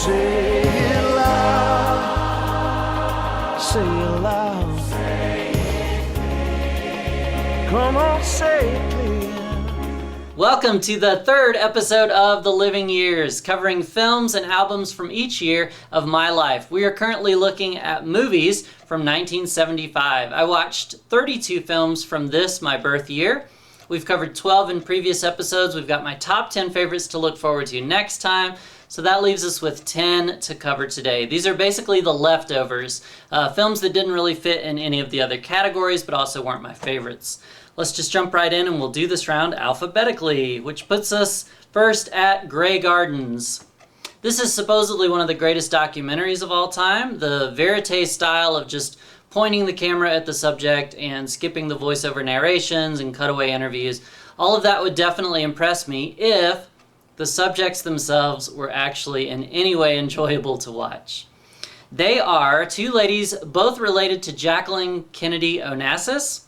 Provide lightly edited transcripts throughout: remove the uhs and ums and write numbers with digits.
Say it loud. Say it loud. Say it clear. Come on, say it clear. Welcome to the third episode of The Living Years, covering films and albums from each year of my life. We are currently looking at movies from 1975. I watched 32 films from this, my birth year. We've covered 12 in previous episodes. We've got my top 10 favorites to look forward to next time. So that leaves us with 10 to cover today. These are basically the leftovers, films that didn't really fit in any of the other categories, but also weren't my favorites. Let's just jump right in and we'll do this round alphabetically, which puts us first at Grey Gardens. This is supposedly one of the greatest documentaries of all time. The verite style of just pointing the camera at the subject and skipping the voiceover narrations and cutaway interviews. All of that would definitely impress me if the subjects themselves were actually in any way enjoyable to watch. They are two ladies both related to Jacqueline Kennedy Onassis.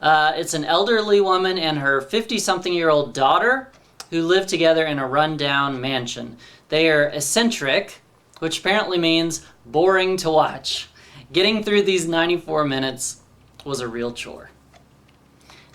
It's an elderly woman and her 50-something-year-old daughter who live together in a rundown mansion. They are eccentric, which apparently means boring to watch. Getting through these 94 minutes was a real chore.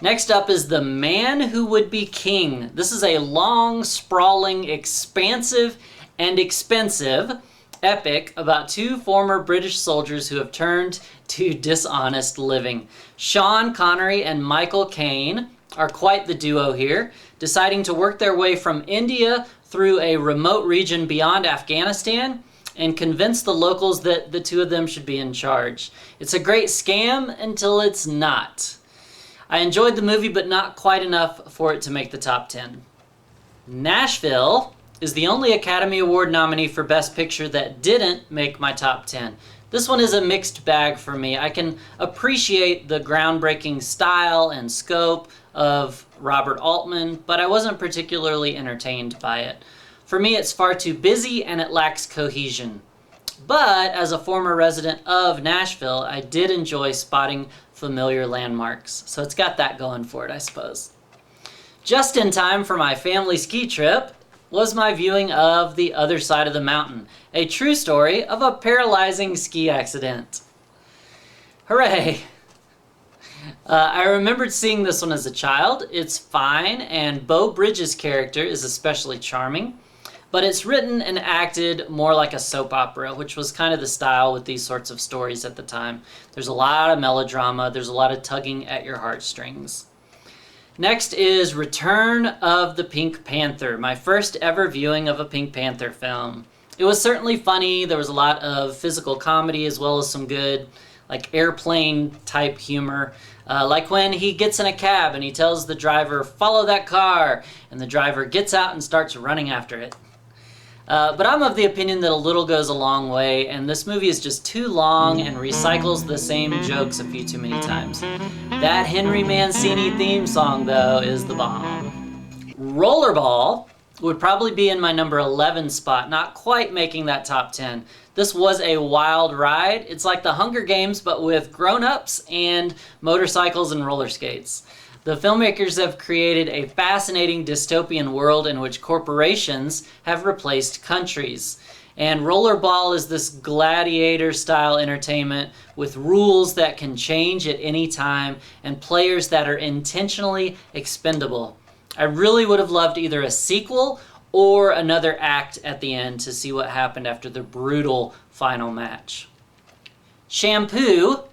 Next up is The Man Who Would Be King. This is a long, sprawling, expansive, and expensive epic about two former British soldiers who have turned to dishonest living. Sean Connery and Michael Caine are quite the duo here, deciding to work their way from India through a remote region beyond Afghanistan and convince the locals that the two of them should be in charge. It's a great scam until it's not. I enjoyed the movie, but not quite enough for it to make the top 10. Nashville is the only Academy Award nominee for Best Picture that didn't make my top 10. This one is a mixed bag for me. I can appreciate the groundbreaking style and scope of Robert Altman, but I wasn't particularly entertained by it. For me, it's far too busy and it lacks cohesion. But as a former resident of Nashville, I did enjoy spotting familiar landmarks. So it's got that going for it, I suppose. Just in time for my family ski trip was my viewing of The Other Side of the Mountain, a true story of a paralyzing ski accident. Hooray! I remembered seeing this one as a child. It's fine, and Beau Bridges' character is especially charming, but it's written and acted more like a soap opera, which was kind of the style with these sorts of stories at the time. There's a lot of melodrama, there's a lot of tugging at your heartstrings. Next is Return of the Pink Panther, my first ever viewing of a Pink Panther film. It was certainly funny. There was a lot of physical comedy as well as some good, like, airplane type humor. Like when he gets in a cab and he tells the driver, "Follow that car," and the driver gets out and starts running after it. But I'm of the opinion that a little goes a long way, and this movie is just too long and recycles the same jokes a few too many times. That Henry Mancini theme song, though, is the bomb. Rollerball would probably be in my number 11 spot, not quite making that top 10. This was a wild ride. It's like the Hunger Games, but with grown-ups and motorcycles and roller skates. The filmmakers have created a fascinating dystopian world in which corporations have replaced countries. And Rollerball is this gladiator-style entertainment with rules that can change at any time and players that are intentionally expendable. I really would have loved either a sequel or another act at the end to see what happened after the brutal final match. Shampoo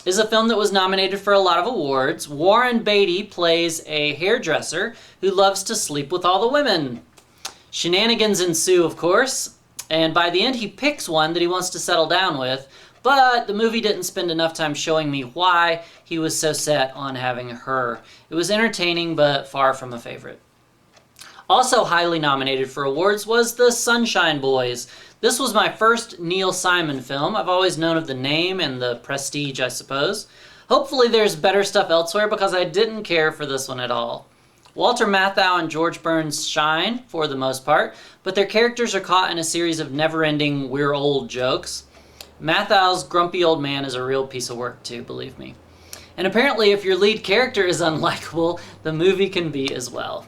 is a film that was nominated for a lot of awards. Warren Beatty plays a hairdresser who loves to sleep with all the women. Shenanigans ensue, of course, and by the end he picks one that he wants to settle down with, but the movie didn't spend enough time showing me why he was so set on having her. It was entertaining, but far from a favorite. Also highly nominated for awards was The Sunshine Boys. This was my first Neil Simon film. I've always known of the name and the prestige, I suppose. Hopefully there's better stuff elsewhere because I didn't care for this one at all. Walter Matthau and George Burns shine, for the most part, but their characters are caught in a series of never-ending "we're old" jokes. Mathau's grumpy old man is a real piece of work too, believe me. And apparently if your lead character is unlikable, the movie can be as well.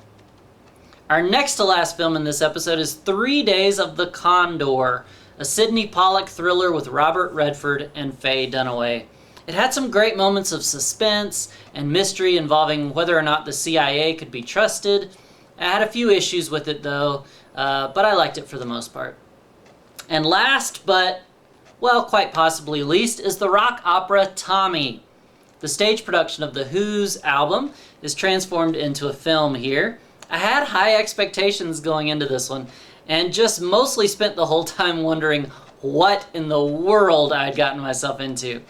Our next to last film in this episode is 3 Days of the Condor, a Sidney Pollack thriller with Robert Redford and Faye Dunaway. It had some great moments of suspense and mystery involving whether or not the CIA could be trusted. I had a few issues with it though, but I liked it for the most part. And last, but, well, quite possibly least, is the rock opera Tommy. The stage production of The Who's album is transformed into a film here. I had high expectations going into this one, and just mostly spent the whole time wondering what in the world I'd gotten myself into.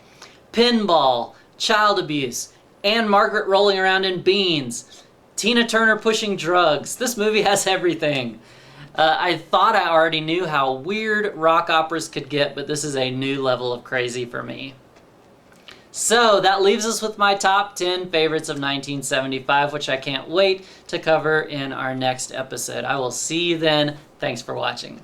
Pinball, child abuse, Anne Margaret rolling around in beans, Tina Turner pushing drugs. This movie has everything. I thought I already knew how weird rock operas could get, but this is a new level of crazy for me. So that leaves us with my top 10 favorites of 1975, which I can't wait to cover in our next episode. I will see you then. Thanks for watching.